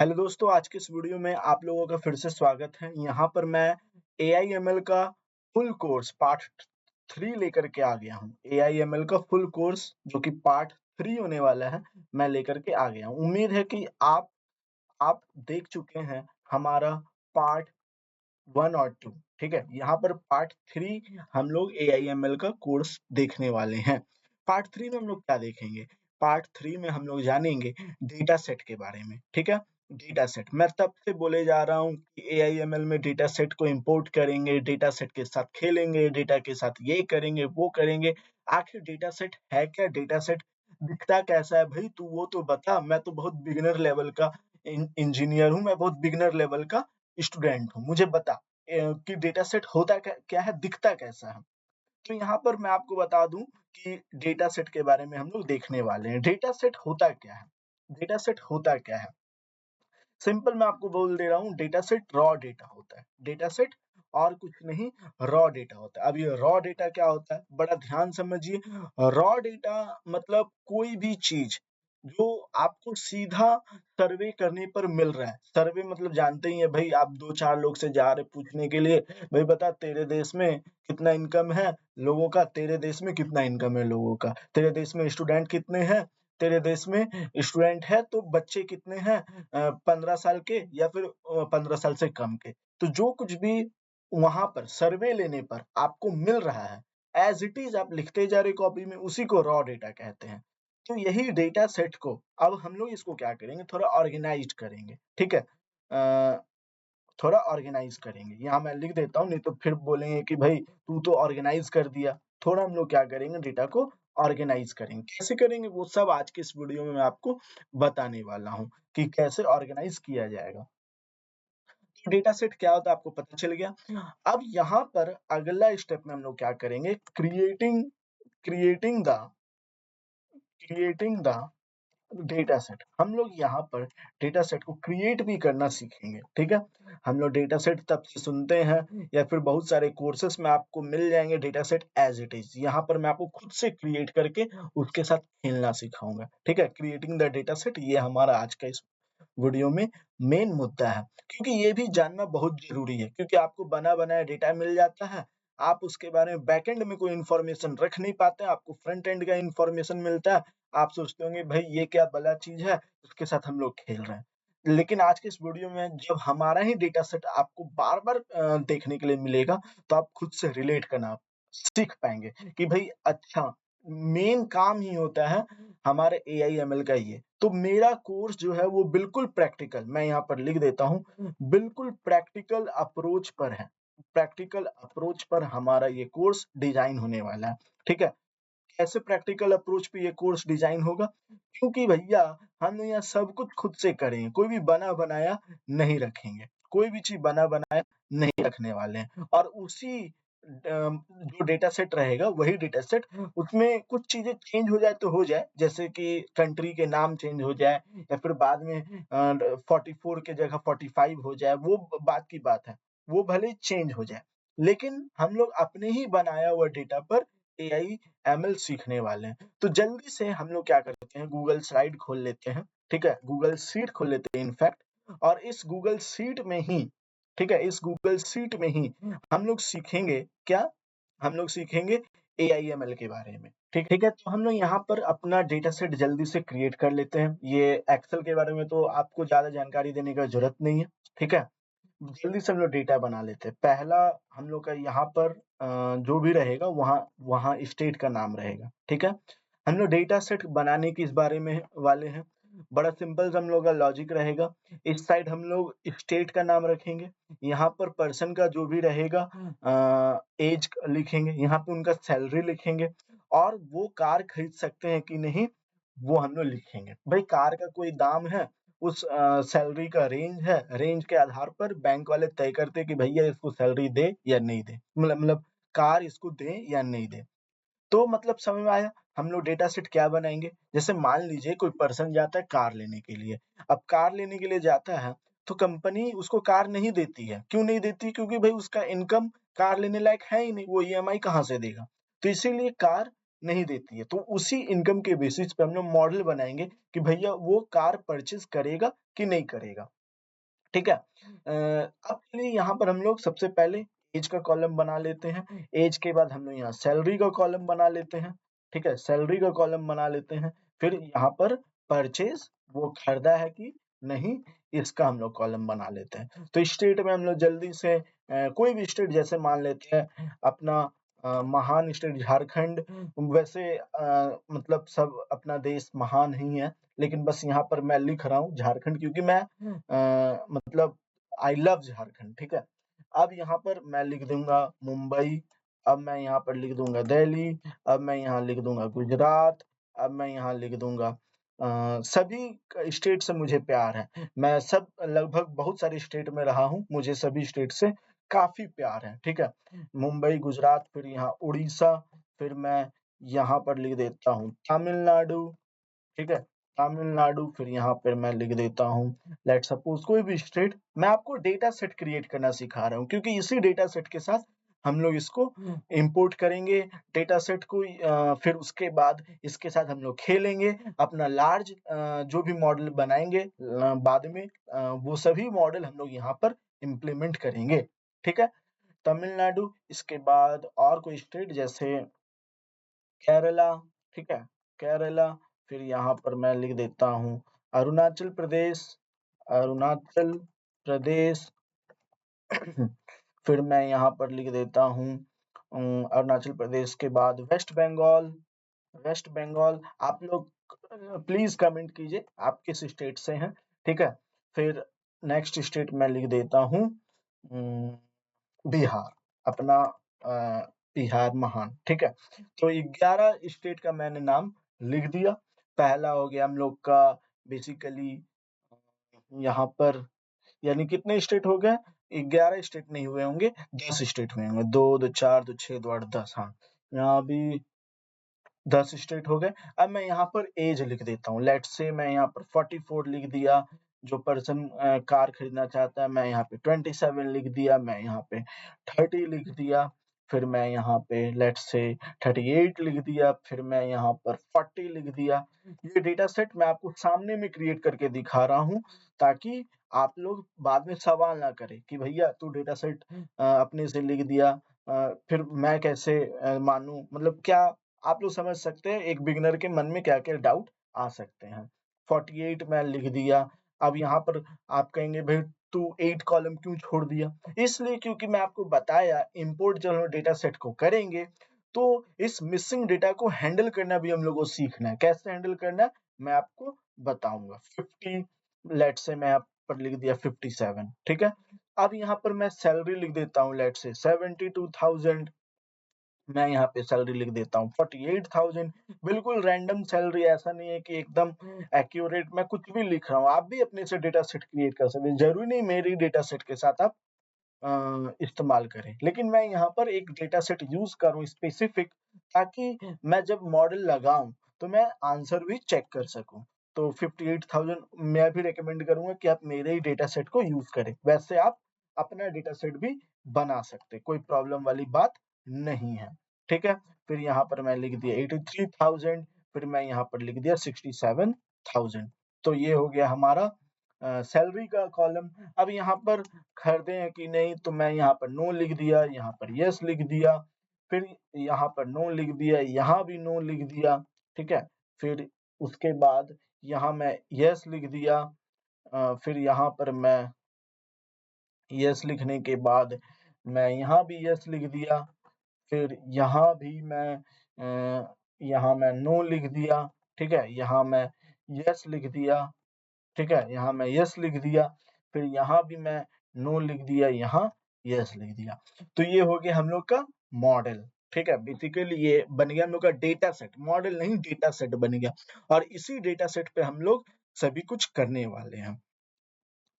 Hello दोस्तों, आज के इस वीडियो में आप लोगों का फिर से स्वागत है। यहाँ पर मैं एआईएमएल का फुल कोर्स पार्ट 3 लेकर के आ गया हूँ। एआईएमएल का फुल कोर्स जो कि पार्ट 3 होने वाला है, मैं लेकर के आ गया हूँ। उम्मीद है कि आप देख चुके हैं हमारा पार्ट 1 और 2, ठीक है? यहाँ पर पार्ट 3 हम लोग एआईएमएल का कोर्स देखने वाले हैं। पार्ट 3 में हम लोग क्या देखेंगे? पार्ट 3 में हम लोग जानेंगे डेटा सेट के बारे में, ठीक है? डेटा सेट मैं तब से बोले जा रहा हूँ कि एआईएमएल में डेटा सेट को इम्पोर्ट करेंगे, डेटा सेट के साथ खेलेंगे, डेटा के साथ ये करेंगे, वो करेंगे। आखिर डेटा सेट है क्या? डेटा सेट दिखता कैसा है? भई तू वो तो बता, मैं तो बहुत बिगिनर लेवल का इंजीनियर हूँ, मैं बहुत बिगिनर लेवल का स्टूडेंट हूँ, मुझे बता कि डेटा सेट होता क्या क्या है, दिखता कैसा है? तो यहाँ पर मैं आपको बता दूँ कि डेटा सेट के बारे में हम लोग देखने वाले हैं। डेटा सेट होता क्या है? डेटा सेट होता क्या है? सिंपल मैं आपको बोल दे रहा हूँ, डेटा सेट रॉ डेटा होता है। डेटा सेट और कुछ नहीं, रॉ डेटा होता है। अब ये रॉ डेटा क्या होता है? बड़ा ध्यान समझिए, रॉ डेटा मतलब कोई भी चीज़ जो आपको सीधा सर्वे करने पर मिल रहा है। सर्वे मतलब जानते ही हैं भई, आप 2-4 लोग से जा रहे पूछने के लिए, भई बता तेरे देश में कितना इनकम है लोगों का? तेरे देश में कितना इनकम है लोगों का? तेरे देश में स्टूडेंट कितने हैं? तेरे देश में स्टूडेंट है तो बच्चे कितने हैं? 15 साल के या फिर 15 साल से कम के। तो जो कुछ भी वहाँ पर सर्वे लेने पर आपको मिल रहा है, ऐज़ इट इज़ आप लिखते जा रहे हो कॉपी में, उसी को रॉ डेटा कहते हैं। तो यही डेटा सेट को अब हम लोग इसको क्या करेंगे, थोड़ा ऑर्गेनाइज़्ड करेंगे, ठीक है? थोड़ा ऑर्गेनाइज़ करेंगे। यहाँ मैं लिख देता हूँ, नहीं तो फिर बोलेंगे कि भई तू तो ऑर्गेनाइज़ कर दिया। थोड़ा हम लोग क्या करेंगे, डेटा को ऑर्गेनाइज़ करेंगे। कैसे करेंगे वो सब आज के इस वीडियो में मैं आपको बताने वाला हूँ कि कैसे ऑर्गेनाइज़ किया जाएगा। तो डेटा सेट क्या होता है आपको पता चल गया। अब यहाँ पर अगला स्टेप में हम लोग क्या करेंगे, creating the creating the data set. हम लोग यहाँ पर डेटा सेट को क्रिएट भी करना सीखेंगे, ठीक है? हम लोग डेटा सेट तब से सुनते हैं या फिर बहुत सारे कोर्सेस में आपको मिल जाएँगे data set as it is. यहाँ पर मैं आपको खुद से क्रिएट करके उसके साथ खेलना सिखाऊँगा, ठीक है? क्रिएटिंग द डेटा सेट ये हमारा आज का इस वीडियो में मेन मुद्दा है, क्योंकि ये भी जानना बहुत ज़रूरी है, क्योंकि आपको बना-बनाया डेटा मिल जाता है, आप उसके बारे में बैकएंड में कोई इन्फॉर्मेशन रख नहीं पाते हैं, आपको फ्रंट एंड का इन्फॉर्मेशन मिलता है, आप सोचते होंगे भई ये क्या भला चीज़ है, उसके साथ हम लोग खेल रहे हैं। लेकिन आज के इस वीडियो में जब हमारा ही डेटा सेट आपको बार-बार देखने के लिए मिलेगा, तो आप खुद से रिलेट करना सीख पाएँगे कि भई अच्छा, मेन काम ही होता है हमारे एआईएमएल का ये। तो मेरा कोर्स जो है वो बिल्कुल प्रैक्टिकल, मैं यहाँ पर लिख देता हूँ, बिल्कुल प्रैक्टिकल अप्रोच पर है। प्रैक्टिकल अप्रोच पर हमारा ये कोर्स डिज़ाइन होने वाला है, ठीक है? कैसे प्रैक्टिकल अप्रोच पे ये कोर्स डिज़ाइन होगा? क्योंकि भैया हम यहाँ सब कुछ खुद से करेंगे, कोई भी बना-बनाया नहीं रखेंगे। कोई भी चीज़ बना-बनाया नहीं रखने वाले हैं और उसी जो डेटा सेट रहेगा वही डेटा सेट, उसमें कुछ चीज़ें चेंज हो जाए तो हो जाए, जैसे कि कंट्री के नाम चेंज हो जाए या फिर बाद में 44 की जगह 45 हो जाए, वो बात की बात है। वो भले ही चेंज हो जाए, लेकिन हम लोग अपने ही बनाया हुआ डेटा पर एआई एमएल सीखने वाले हैं। तो जल्दी से हम लोग क्या करते हैं, गूगल स्लाइड खोल लेते हैं, ठीक है? गूगल शीट खोल लेते हैं इनफैक्ट, और इस गूगल शीट में ही, ठीक है? इस गूगल शीट में ही हम लोग सीखेंगे क्या? हम लोग सीखेंगे एआईएमएल के बारे में, ठीक है? तो हम लोग यहाँ पर अपना डेटा सेट जल्दी से क्रिएट कर लेते हैं। ये एक्सेल के बारे में तो आपको ज़्यादा जानकारी देने का ज़रूरत नहीं है, ठीक है? जल्दी से हम लोग डेटा बना लेते हैं। पहला हम लोग का यहाँ पर जो भी रहेगा वहाँ वहाँ स्टेट का नाम रहेगा, ठीक है? हम लोग डेटा सेट बनाने के इस बारे में वाले हैं। बड़ा सिंपल सा हम लोग का लॉजिक रहेगा। इस साइड हम लोग स्टेट का नाम रखेंगे, यहाँ पर पर्सन का जो भी रहेगा ऐज लिखेंगे, यहाँ पे उनका सैलरी लिखेंगे और वो कार खरीद सकते हैं कि नहीं, वो हम लोग लिखेंगे। भाई कार का कोई दाम है, उस सैलरी का रेंज है, रेंज के आधार पर बैंक वाले तय करते हैं कि भैया इसको सैलरी दे या नहीं दे। मतलब कार इसको दें या नहीं दें। तो मतलब समझ में आया, हम लोग डेटा सेट क्या बनाएँगे, जैसे मान लीजिए कोई पर्सन जाता है कार लेने के लिए। अब कार लेने के लिए जाता है, तो कंपनी उसको कार नहीं देती है। क्यों नहीं देती? क्योंकि भई उसका इनकम कार लेने लायक है ही नहीं, वो ईएमआई कहाँ से देगा? तो इसीलिए कार नहीं देती है। तो उसी इनकम के बेसिस पे हम लोग मॉडल बनाएँगे कि भैया वो कार परचेज़ करेगा कि नहीं करेगा। ठीक है? अब चलिए यहाँ पर हम लोग सबसे पहले ऐज का कॉलम बना लेते हैं। ऐज के बाद हम लोग यहाँ सैलरी का कॉलम बना लेते हैं। ठीक है? सैलरी का कॉलम बना लेते हैं। फिर यहाँ पर परचेज़ वो खरीदा है कि नहीं, इसका हम लोग कॉलम बना लेते हैं। तो स्टेट में हम लोग जल्दी से कोई भी स्टेट जैसे मान लेते हैं अपना महान स्टेट झारखंड। वैसे मतलब सब अपना देश महान ही है, लेकिन बस यहाँ पर मैं लिख रहा हूँ झारखंड क्योंकि मैं मतलब आई लव झारखंड, ठीक है? अब यहाँ पर मैं लिख दूँगा मुंबई, अब मैं यहाँ पर लिख दूँगा दिल्ली, अब मैं यहाँ लिख दूँगा गुजरात, अब मैं यहाँ लिख दूँगा सभी स्टेट से मुझे प्यार है। मैं सब लगभग बहुत सारे स्टेट में रहा हूँ, मुझे सभी स्टेट से काफ़ी प्यार है, ठीक है? मुंबई, गुजरात, फिर यहाँ उड़ीसा, फिर मैं यहाँ पर लिख देता हूँ तमिलनाडु, ठीक है? तमिलनाडु फिर यहाँ पर मैं लिख देता हूँ लेट्स सपोज़ कोई भी स्टेट। मैं आपको डेटा सेट क्रिएट करना सिखा रहा हूँ क्योंकि इसी डेटा सेट के साथ हम लोग इसको इम्पोर्ट करेंगे डेटा सेट को फिर उसके बाद इसके साथ हम लोग खेलेंगे, अपना लार्ज जो भी मॉडल बनाएँगे बाद में वो सभी मॉडल हम लोग यहाँ पर इम्प्लीमेंट करेंगे, ठीक है? तमिलनाडु इसके बाद और कोई स्टेट जैसे केरला, ठीक है? केरला, फिर यहाँ पर मैं लिख देता हूँ अरुणाचल प्रदेश, अरुणाचल प्रदेश फिर मैं यहाँ पर लिख देता हूँ अरुणाचल प्रदेश के बाद वेस्ट बंगाल, वेस्ट बंगाल आप लोग प्लीज़ कमेंट कीजिए आप किस स्टेट से हैं, ठीक है? फिर नेक्स्ट स्टेट मैं लिख देता हूँ बिहार, अपना बिहार महान, ठीक है? तो 11 स्टेट का मैंने नाम लिख दिया। पहला हो गया हम लोग का बेसिकली यहाँ पर यानी कितने स्टेट हो गए? 11 स्टेट नहीं हुए होंगे, 10 स्टेट हुए होंगे। 2, 2 4, 2 6, 2 8, 10 हाँ। यहाँ भी 10 स्टेट हो गए। अब मैं यहाँ पर ऐज लिख देता हूँ। लेट्स से मैं यहाँ पर 44 लिख दिया, जो पर्सन कार खरीदना चाहता है, मैं यहाँ पे 27 लिख दिया, मैं यहाँ पे 30 लिख दिया, फिर मैं यहाँ पे लेट्स से 38 लिख दिया, फिर मैं यहाँ पर 40 लिख दिया। ये डेटा सेट मैं आपको सामने में क्रिएट करके दिखा रहा हूँ, ताकि आप लोग बाद में सवाल ना करें कि भैया तू डेटा सेट अपने से लिख दिया फिर मैं कैसे मानूँ? मतलब क्या आप लोग समझ सकते हैं एक बिगिनर के मन में क्या-क्या डाउट आ सकते हैं। 48 मैं लिख दिया, अब यहाँ पर आप कहेंगे भई तू 8 कॉलम क्यों छोड़ दिया? इसलिए क्योंकि मैं आपको बताया इम्पोर्ट जब हम डेटा सेट को करेंगे, तो इस मिसिंग डेटा को हैंडल करना भी हम लोग को सीखना है। कैसे हैंडल करना है? मैं आपको बताऊँगा। 50 लेट्स से मैं यहाँ पर लिख दिया 57 ठीक है? अब यहाँ पर मैं सैलरी लिख देता हूँ लेट्स से 72,000 मैं यहाँ पे सैलरी लिख देता हूँ 48,000 बिल्कुल रैंडम सैलरी ऐसा नहीं है कि एकदम एक्यूरेट मैं कुछ भी लिख रहा हूँ। आप भी अपने से डेटा सेट क्रिएट कर सकते हैं। ज़रूरी नहीं मेरी डेटा सेट के साथ आप इस्तेमाल करें। लेकिन मैं यहाँ पर एक डेटा सेट यूज़ कर रहा हूँ स्पेसिफिक ताकि मैं जब मॉडल लगाऊँ, तो मैं आंसर भी चेक कर सकूँ। तो 58,000 मैं भी रिकमेंड करूँगा कि आप मेरे ही डेटा सेट को यूज़ करें। वैसे आप अपना डेटा सेट भी बना सकते हैं, कोई प्रॉब्लम वाली बात नहीं है। ठीक है? फिर यहाँ पर मैं लिख दिया 83,000 फिर मैं यहाँ पर लिख दिया 67,000 तो ये हो गया हमारा सैलरी का कॉलम। अब यहाँ पर खरीदे हैं कि नहीं तो मैं यहाँ पर नो लिख दिया, यहाँ पर येस लिख दिया, फिर यहाँ पर नो लिख दिया, यहाँ भी नो लिख दिया, ठीक है? फिर उसके बाद यहाँ मैं येस लिख दिया फिर यहाँ पर मैं येस लिखने के बाद मैं यहाँ भी येस लिख दिया, फिर यहाँ मैं नो लिख दिया, ठीक है? यहाँ मैं येस लिख दिया ठीक है? यहाँ मैं येस लिख दिया, फिर यहाँ भी मैं नो लिख दिया, यहाँ येस लिख दिया। तो ये हो गया हम लोग का मॉडल, ठीक है? बेसिकली ये बन गया हम लोग का डेटा सेट, मॉडल नहीं डेटा सेट बन गया और इसी डेटा सेट पे हम लोग सभी कुछ करने वाले हैं।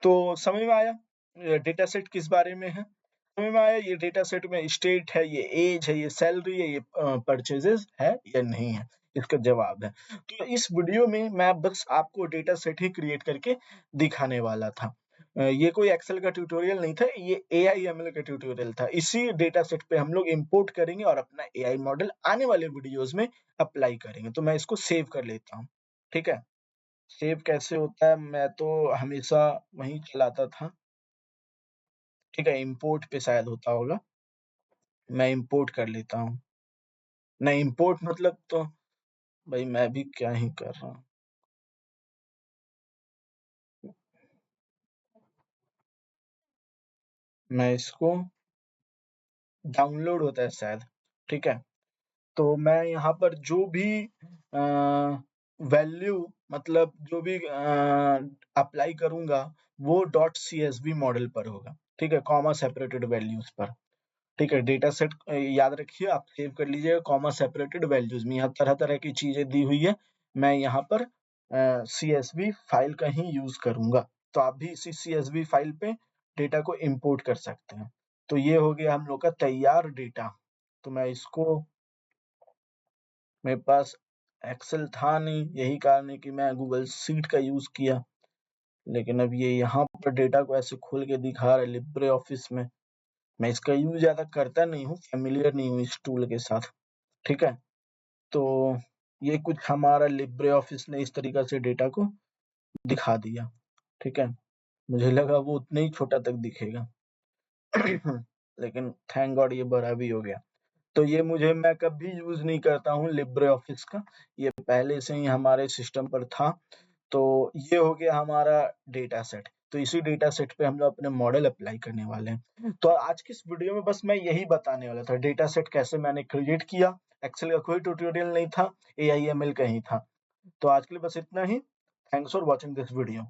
तो समझ में आया डेटा सेट किस बारे में है? समझ में आया ये डेटा सेट में स्टेट है, ये ऐज है, ये सैलरी है, ये परचेज़ेज़ है या नहीं है? इसका जवाब है। तो इस वीडियो में मैं बस आपको डेटा सेट ही क्रिएट करके दिखाने वाला था। ये कोई एक्सेल का ट्यूटोरियल नहीं था, ये एआई/एमएल का ट्यूटोरियल था। इसी डेटा सेट पे हम लोग इम्पोर्ट करेंगे और अपना एआई मॉडल आने वाले वीडियोज़ में अप्लाई करेंगे। तो मैं इसको सेव कर लेता हूँ, ठीक है? सेव कैसे होता है, मैं तो हमेशा वहीं चलाता था, ठीक है? इम्पोर्ट पे शायद होता होगा, मैं इम्पोर्ट कर लेता हूँ। नहीं, इम्पोर्ट मतलब तो भई मैं भी क्या ही कर रहा हूँ। मैं इसको डाउनलोड होता है शायद, ठीक है? तो मैं यहाँ पर जो भी वैल्यू मतलब जो भी अप्लाई करूँगा, वो डॉट सीएसवी मॉडल पर होगा, ठीक है? कॉमा सेपरेटेड वैल्यूज़ पर, ठीक है? डेटा सेट याद रखिए, आप सेव कर लीजिएगा कॉमा सेपरेटेड वैल्यूज़ में। यहाँ तरह-तरह की चीज़ें दी हुई है, मैं यहाँ पर सीएसवी फ़ाइल का ही यूज़ करूँगा। तो आप भी इसी सीएसवी फ़ाइल पे डेटा को इम्पोर्ट कर सकते हैं। तो ये हो गया हम लोग का तैयार डेटा। तो मैं इसको मेरे पास एक्सेल था नहीं, यही कारण है कि मैं गूगल शीट का यूज़ किया। लेकिन अब ये यहाँ पर डेटा को ऐसे खोल के दिखा रहा है लिब्रे ऑफ़िस में। मैं इसका यूज़ ज़्यादा करता नहीं हूँ, फ़ैमिलियर नहीं हूँ इस टूल के साथ, ठीक है? तो ये कुछ हमारा लिब्रे ऑफ़िस ने इस तरीक़ा से डेटा को दिखा दिया, ठीक है? मुझे लगा वो उतने ही छोटा तक दिखेगा। लेकिन थैंक गॉड ये बड़ा भी हो गया। तो ये मैं कभी यूज़ नहीं करता हूँ लिब्रे ऑफ़िस का, ये पहले से ही हमारे सिस्टम पर था। तो ये हो गया हमारा डेटा सेट। तो इसी डेटा सेट पे हम लोग अपने मॉडल अप्लाई करने वाले हैं। तो आज की इस वीडियो में बस मैं यही बताने वाला था, डेटा सेट कैसे मैंने क्रिएट किया, एक्सेल का कोई ट्यूटोरियल नहीं था, एआई/एमएल का ही था। तो आज के लिए बस इतना ही। Thanks for watching this video.